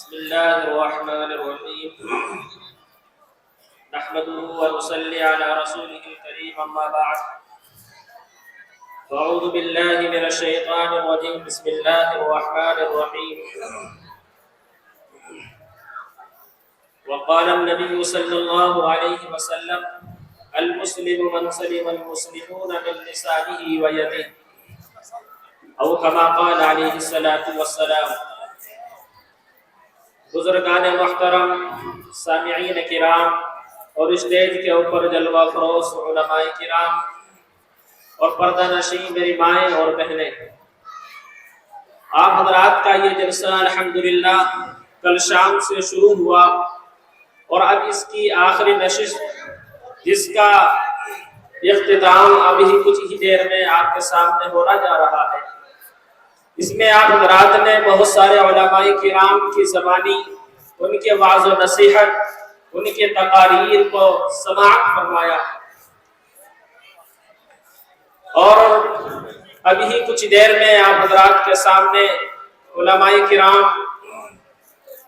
بسم الله الرحمن الرحيم نحمده ونصلي على رسوله الكريم أما بعد أعوذ بالله من الشيطان الرجيم بسم الله الرحمن الرحيم وقال النبي صلى الله عليه وسلم المسلم من سلم المسلمون من لسانه ويده أو كما قال عليه الصلاة والسلام۔ بزرگان محترم، سامعین کرام اور اسٹیج کے اوپر جلوہ فروز علماء کرام اور پردہ نشین میری مائیں اور بہنیں، آپ حضرات کا یہ جلسہ الحمدللہ کل شام سے شروع ہوا اور اب اس کی آخری نشست جس کا اختتام ابھی کچھ ہی دیر میں آپ کے سامنے ہونا جا رہا ہے، اس میں آپ حضرات نے بہت سارے علماء کرام کی زبانی، ان کے وعظ و نصیحت، ان کے تقاریر کو سماعت فرمایا، اور ابھی کچھ دیر میں آپ حضرات کے سامنے علماء کرام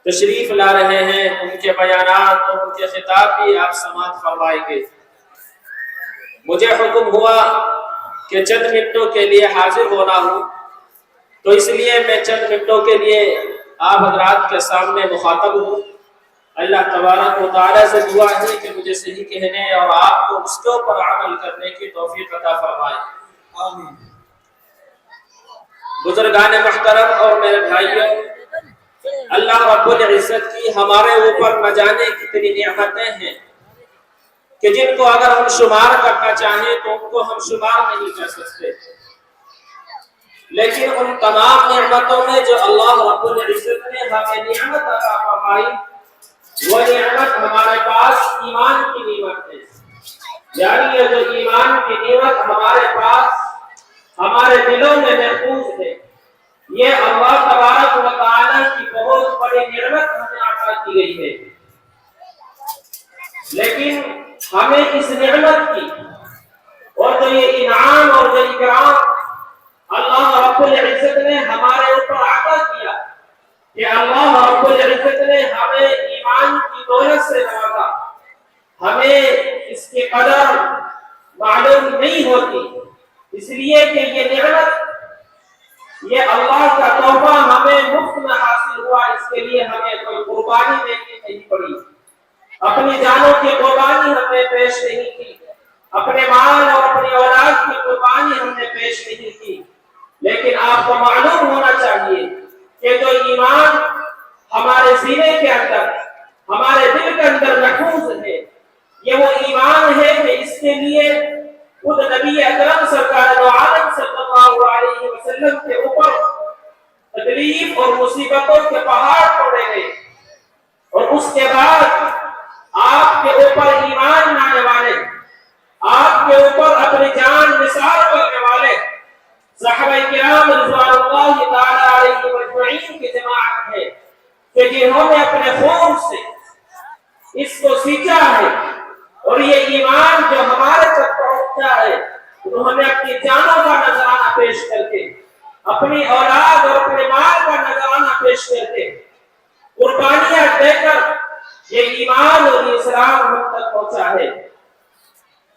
تشریف لا رہے ہیں، ان کے بیانات اور ان کے خطاب بھی آپ سماعت فرمائیں گے۔ مجھے حکم ہوا کہ چند منٹوں کے لیے حاضر ہونا ہوں، تو اس لیے میں چند منٹوں کے لیے آپ حضرات کے سامنے مخاطب ہوں۔ اللہ تبارک و تعالیٰ سے دعا ہے کہ مجھے صحیح کہنے اور آپ کو اس کے اوپر عمل کرنے کی توفیق عطا فرمائے، آمین۔ بزرگان محترم اور میرے بھائیوں، اللہ رب العزت کی ہمارے اوپر نہ جانے کتنی نعمتیں ہیں کہ جن کو اگر ہم شمار کرنا چاہیں تو ان کو ہم شمار نہیں کر سکتے، لیکن ان تمام نعمتوں میں جو اللہ رب العزت نے ہمیں نعمت عطا فرمائی، وہ نعمت ہمارے پاس ایمان کی نعمت ہے، یعنی یہ جو ایمان کی نعمت ہمارے پاس ہمارے دلوں میں محفوظ ہے، یہ اللہ تبارک و تعالیٰ کی بہت بڑی نعمت ہمیں عطا کی گئی ہے۔ لیکن ہمیں اس نعمت کی اور جو یہ انعام اور جو اکرام اللہ رب العزت نے ہمارے اوپر عطا کیا کہ اللہ رب العزت نے ہمیں ایمان کی دولت سے نوازا، ہمیں اس کی قدر معلوم نہیں ہوتی، اس لیے کہ یہ نعمت، یہ اللہ کا تحفہ ہمیں مفت میں حاصل ہوا، اس کے لیے ہمیں کوئی قربانی دینی نہیں پڑی، اپنی جانوں کی قربانی ہم نے پیش نہیں کی، اپنے مال اور اپنی اولاد کی قربانی ہم نے پیش نہیں کی، لیکن آپ کو معلوم ہونا چاہیے کہ جو ایمان ہمارے سینے کے اندر، ہمارے دل کے اندر محفوظ ہے، یہ وہ ایمان ہے کہ اس کے لیے خود نبی اکرم سرکار دو عالم صلی اللہ علیہ وسلم کے اوپر تکلیف اور مصیبتوں کے پہاڑ پڑے گئے، اور اس کے بعد آپ کے اوپر ایمان لانے والے، آپ کے اوپر اپنی جان نثار کرنے والے صحابہ کرام رضوان اللہ تعالی علیہ مجمعین کی جماعت ہے کہ جنہوں نے اپنے خون سے اس کو سینچا ہے، اور یہ ایمان جو ہمارے تک پہنچا ہے انہوں نے اپنی جانوں کا نذرانہ پیش کر کے، اپنی اولاد اور اپنے مال کا نذرانہ پیش کر کے، قربانیاں دے کر یہ ایمان اور یہ اسلام ہم تک پہنچا ہے۔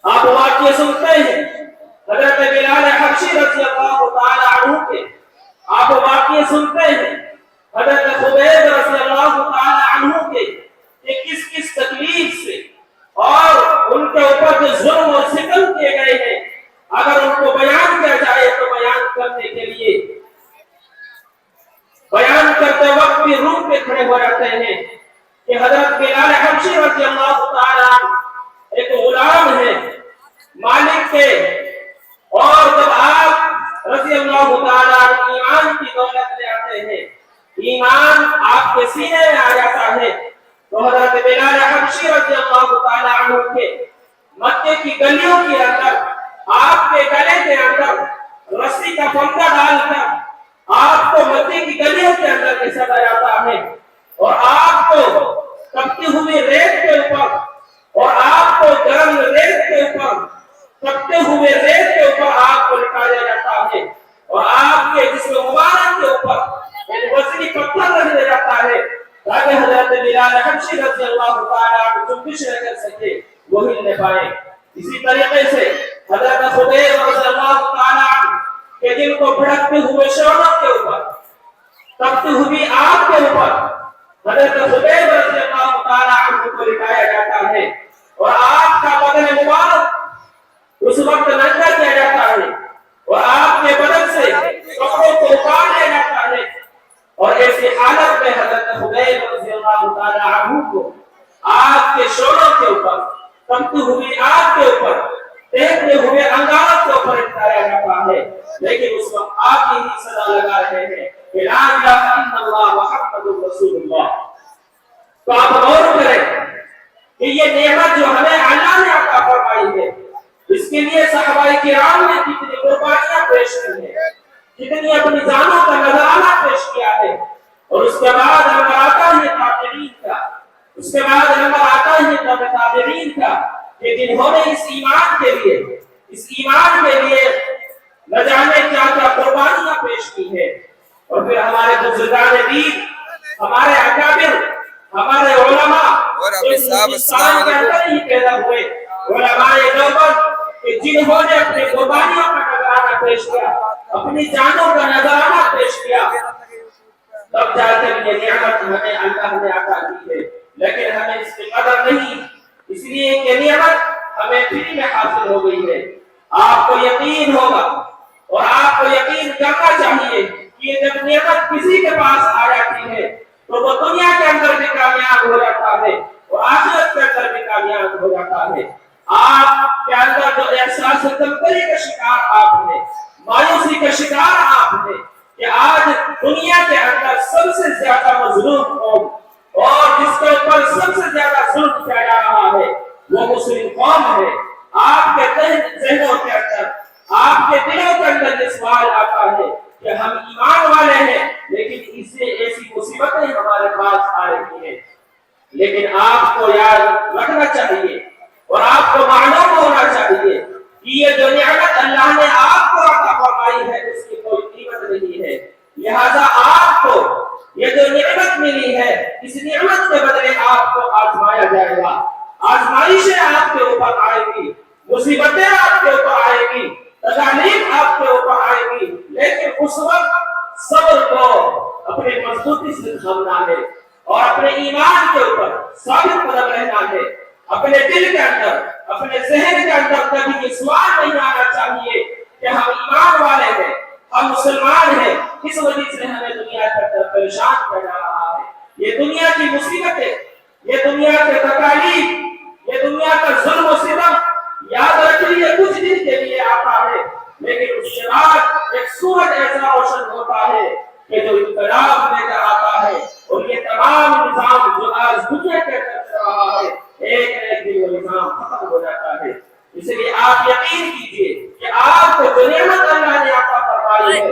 آپ واقعہ سنتے ہیں حضرت بلال حبشی رضی اللہ تعالی عنہ کے، آپ واقعہ سنتے ہیں حضرت خبیب رضی اللہ تعالی عنہ کے کہ کس کس تکلیف سے اور ان کے اوپر جو ظلم اور ستم کیے گئے ہیں، اگر ان کو بیان کیا جائے تو بیان کرنے کے لیے بیان کرتے وقت بھی روح پہ کھڑے ہو جاتے ہیں کہ حضرت بلال حبشی رضی اللہ تعالی عنہ ایک غلام ہے مالک کے، اور جب آپ رضی اللہ تعالیٰ ایمان کی دولت لے آتے ہیں، ایمان آپ کے سینے میں آ جاتا ہے، تو حضرت بلال حبشی رضی اللہ تعالیٰ عنہ کے مکے کی گلیوں کے اندر، آپ کے گلے کے اندر رسی کا پھندا ڈال کر آپ کو مکے کی گلیوں کے اندر لے جاتا ہے، اور آپ کو تپتی ہوئی ریت کے اوپر اور آپ کو گرم ریت کے اوپر، تپتے ہوئے ریت کے اوپر آپ کو لٹایا جاتا ہے، اور آپ کے جسم مبارک کے اوپر ایک وزنی پتھر رکھ دیا جاتا ہے بلال حبشی رضی اللہ تعالیٰ عنہ جنبش نہ کر سکے وہ ہل نہ پائے. اسی طریقے سے حضرت خبیب رضی اللہ تعالیٰ عنہ کہ جن کو بھڑکتے ہوئے شعلوں کے اوپر تپتی ہوئی آگ کے اوپر حضرت خبیب رضی اللہ تعالیٰ عنہ کو لٹایا جاتا ہے اور آگ کا بدن مبارک اس وقت ننگا کیا جاتا ہے اور آگ کے بدن سے کپڑوں کو اتار لیا جاتا ہے اور ایسی حالت میں حضرت خبیب رضی اللہ تعالیٰ عنہ کو آگ کے شعلوں کے اوپر تپتی ہوئی آگ کے اوپر تیرتے ہوئے انگاروں کے اوپر اٹھایا جاتا ہے. لیکن اس وقت آپ یہی صدا لگا رہے ہیں کہ لا الہ الا اللہ محمد رسول اللہ. تو آپ غور کریں کہ یہ نعمت جو ہمیں اللہ نے عطا فرمائی ہے اس کے لیے صحابہ کرام نے کتنی قربانیاں پیش کی ہیں, کتنی اپنی جانوں کا نذرانہ پیش کیا ہے. اور اس کے بعد نمبر آتا ہے تابعین کا, اس کے بعد نمبر آتا ہے تابعین کا کہ جنہوں نے اس ایمان کے لیے نہ جانے کیا کیا قربانیاں پیش کی ہے. اور پھر ہمارے بزرگان دین, ہمارے اکابر, ہمارے علماء ہندوستان کے اندر ہی پیدا ہوئے علماء دیوبند کہ جنہوں نے اپنی قربانیوں کا نذرانہ پیش کیا, اپنی جانوں کا نذرانہ پیش کیا, تب جا کر یہ نعمت ہمیں اللہ نے عطا کی ہے. لیکن ہمیں اس کی قدر نہیں, اس لیے کہ نعمت ہمیں فری میں حاصل ہو گئی ہے. آپ کو یقین ہوگا اور آپ کو یقین کرنا چاہیے کہ جب نعمت کسی کے پاس آ جاتی ہے تو وہ دنیا کے اندر بھی کامیاب ہو جاتا ہے اور آخرت کے اندر بھی کامیاب ہو جاتا ہے. آپ کے اندر جو احساس کمتری کا شکار آپ ہیں, مایوسی کا شکار آپ ہیں کہ آج دنیا کے اندر سب سے زیادہ مظلوم قوم اور جس کے اوپر سب سے زیادہ ظلم کیا جا رہا ہے وہ مسلم قوم ہے. آپ کے ذہنوں کے اندر, آپ کے دلوں کے اندر یہ سوال آتا ہے کہ ہم ایمان والے ہیں لیکن اس سے ایسی مصیبتیں ہمارے پاس آ رہی ہیں. لیکن آپ کو یاد رکھنا چاہیے اور آپ کو معلوم ہونا چاہیے کہ یہ جو نعمت اللہ نے آپ کو عطا فرمائی ہے اس کی کوئی قیمت نہیں ہے. لہذا آپ کو یہ جو نعمت ملی ہے اس نعمت کے بدلے آپ کو آزمایا جائے گا. آزمائشیں آپ کے اوپر آئے گی, مصیبتیں آپ کے اوپر آئے گی, تکالیف آپ کے اوپر آئے گی, لیکن اس وقت صبر کو اپنی مضبوطی سے تھامنا ہے اور اپنے ایمان کے اوپر ثابت قدم رہنا ہے. اپنے دل کے اندر, اپنے ذہن کے اندر کبھی یہ سوال نہیں آنا چاہیے کہ ہم ایمان والے ہیں, ہم مسلمان ہیں, اس وجہ سے ہمیں دنیا کے اندر پریشان کیا جا رہا ہے. یہ دنیا کی مصیبتیں, یہ دنیا کے تکالیف, یہ دنیا کا ظلم و ستم یاد رکھیے کچھ دن کے لیے آتا ہے, لیکن اس کے بعد ایک سورج ایسا روشن ہوتا ہے کہ جو انقلاب لے کر آتا ہے اور یہ تمام نظام جو آج دنیا کے اندر چل رہا ہے ایک دن وہ نظام ختم ہو جاتا ہے. اس لیے آپ یقین کیجئے کہ آپ کو جو نعمت اللہ نے عطا فرمائی ہے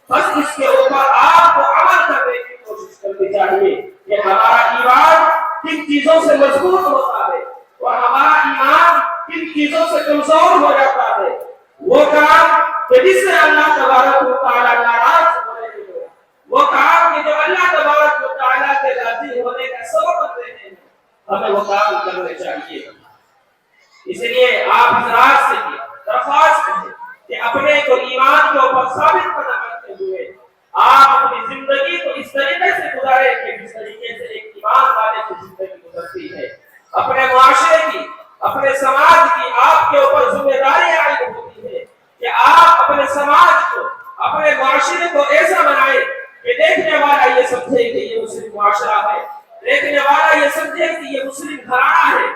بس اس کے اوپر آپ کو عمل کرنے کی کوشش کرنی چاہیے کہ ہمارا ایمان کن چیزوں سے مضبوط ہوتا ہے اور ہمارا ایمان کن چیزوں سے کمزور ہو جاتا ہے. وہ کام کہ جس سے اللہ تبارک و تعالی ناراض ہونے لگے, وہ کام کہ جو اللہ تبارک و تعالی کے راضی ہونے کا سبب بنتے ہیں, ہمیں وہ کام کرنے چاہیے. اس لیے آپ حضرات سے درخواست کریں کہ اپنے کو ایمان کے اوپر ثابت قدم رکھتے ہوئے آپ اپنی زندگی کو اس طریقے سے گزاریں کہ جس طریقے سے ایک ایمان والے کی زندگی گزرتی ہے. اپنے معاشرے کی, اپنے سماج کی آپ کے اوپر ذمہ داری عائد ہوتی ہے کہ آپ اپنے سماج کو, اپنے معاشرے کو ایسا بنائیں کہ دیکھنے والا یہ سمجھے کہ یہ مسلم معاشرہ ہے, دیکھنے والا یہ سمجھے کہ یہ مسلم گھرانہ ہے,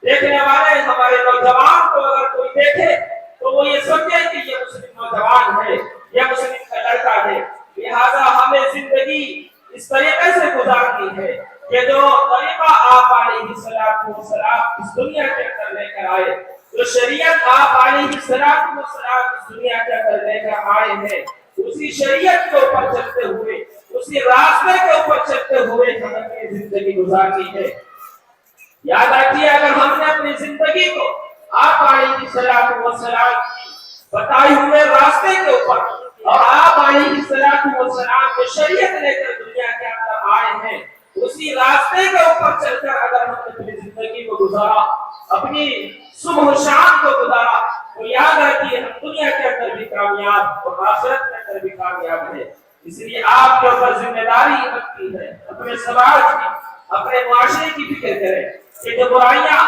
دیکھنے والے ہمارے نوجوان کو اگر کوئی دیکھے تو وہ یہ سمجھے کہ یہ مسلم نوجوان ہے, یہ مسلم کا لڑکا ہے. لہذا ہمیں زندگی اس طریقے سے گزارنی ہے کہ جو طریقہ آپ علیہ السلام اس دنیا کے اندر لے کر آئے, جو شریعت آپ علیہ السلام اس دنیا کے اندر لے کر آئے ہیں, اسی شریعت کے اوپر چلتے ہوئے, اسی راستے کے اوپر چلتے ہوئے ہمیں زندگی گزارنی ہے. یاد رکھیے اگر ہم نے اپنی زندگی کو آپ علیہ السلام کی بتائے ہوئے راستے کے اوپر اور آپ علیہ السلام کے شریعت لے کر دنیا کے اندر آئے ہیں, اسی راستے کے اوپر چل کر اگر ہم نے اپنی زندگی کو گزارا، اپنی صبح و شام کو گزارا، تو یاد رکھیے ہم دنیا کے اندر بھی کامیاب اور آخرت کے اندر بھی کامیاب ہے۔ اس لیے آپ کے اوپر ذمہ داری بنتی ہے اپنے سماج کی، اپنے معاشرے کی فکر کریں کہ جو برائیاں،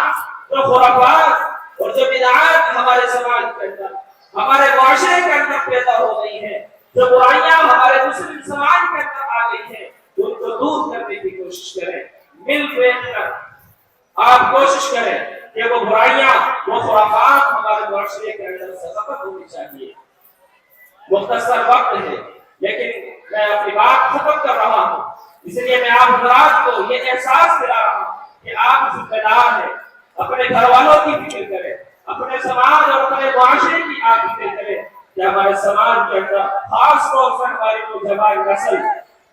جو خرافات اور جو بدعات ہمارے سماج کے اندر، ہمارے معاشرے کے اندر پیدا ہو گئی ہیں، جو برائیاں ہمارے مسلم سماج کے اندر آ گئی ہیں، ان کو دور کرنے کی کوشش کریں، مل بیٹھ کر آپ کوشش کریں کہ وہ برائیاں، وہ خرافات ہمارے معاشرے کے اندر سے ختم ہونی چاہیے۔ مختصر وقت ہے لیکن میں اپنی بات ختم کر رہا ہوں، اس لیے میں آپ حضرات کو یہ احساس دلا رہا ہوں کہ آپ ذمہ دار ہیں، اپنے گھر والوں کی فکر کریں، اپنے سماج اور اپنے معاشرے کی آپ فکر کریں کہ ہمارے سماج کے اندر خاص طور پر ہماری نوجوان نسل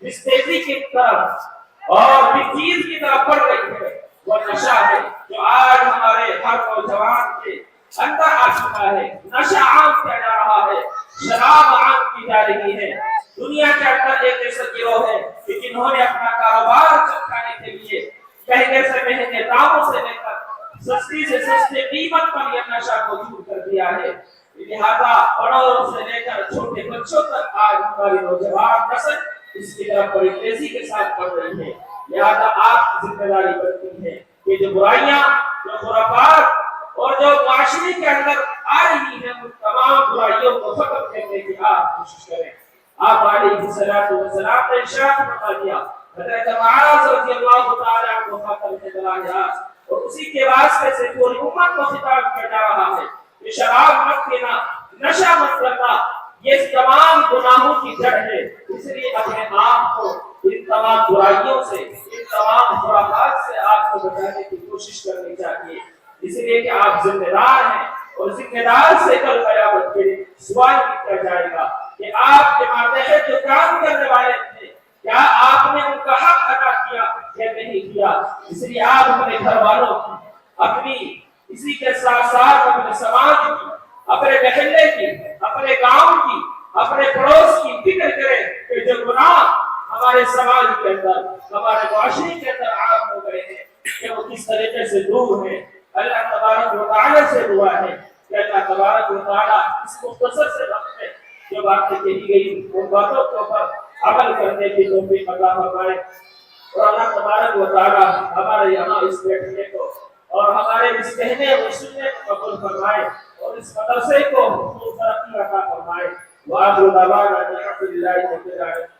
جس تیزی کی طرف اور جس چیز کی طرف بڑھ رہی ہے وہ نشہ ہے، جو آج ہمارے ہر نوجوان کے اندر آ چکا ہے۔ نشہ عام کیا جا رہا ہے، شراب عام کی جا رہی ہے۔ دنیا کے اندر ایک ایسا گروہ ہے کہ جنہوں نے اپنا کاروبار چمکانے کے لیے مہنگے سے مہنگے داموں سے لے کر سستی سے سستے قیمت پر یہ نشہ موجود کر دیا ہے۔ لہذا بڑوں سے لے کر چھوٹے بچوں تک آج ہماری نوجوان نسل اس کی طرف بڑی تیزی کے ساتھ بڑھ رہی ہے۔ لہذا آپ کی ذمہ داری بنتی ہے کہ جو برائیاں، جو خرافات اور جو معاشرے کے اندر آ رہی ہیں ان تمام برائیوں کو ختم کرنے کی آپ کوشش کریں۔ آپ علیہ الصلوۃ والسلام نے ارشاد فرما دیا، حضرت معاذ رضی اللہ تعالی عنہ خاتم الانبیاء، اور اسی کے واسطے سے پوری امت کو خطاب کیا جا رہا ہے کہ شراب مت پینا، نشہ مت کرنا، یہ تمام گناہوں کی جڑ ہے۔ اس لیے اپنے آپ کو ان تمام برائیوں سے، ان تمام خرافات سے آپ کو بچانے کی کوشش کرنی چاہیے، اس لیے کہ آپ ذمہ دار ہیں اور ذمہ دار سے کل قیامت کے دن سوال کیا جائے گا کہ آپ کے ماتحت جو کام کرنے والے تھے کیا آپ نے ان کا حق ادا کیا یا نہیں کیا۔ اس لیے آپ اپنے گھر والوں کی، اپنی اسی کے ساتھ ساتھ اپنے سماج کی، اپنے محلے کی، اپنے گاؤں کی، اپنے پڑوس کی فکر کریں کہ جو گناہ ہمارے سماج کے اندر، ہمارے معاشرے کے اندر عام ہو گئے ہیں کہ وہ کس طریقے سے دور ہیں۔ اللہ تبارک و تعالی سے دعا ہے کہ اللہ تبارک و تعالی اس مختصر سے وقت میں جو باتیں کہی گئی ان باتوں کے اوپر عمل کرنے کی توفیق عطا فرمائے، اور اللہ تبارک و تعالی ہمارے یہاں اس بیٹھنے کو اور ہمارے اس کہنے اور سننے کو قبول فرمائے اور اس مدرسے کو ترقی عطا فرمائے۔ وآخر دعوانا الحمد للہ رب العالمین۔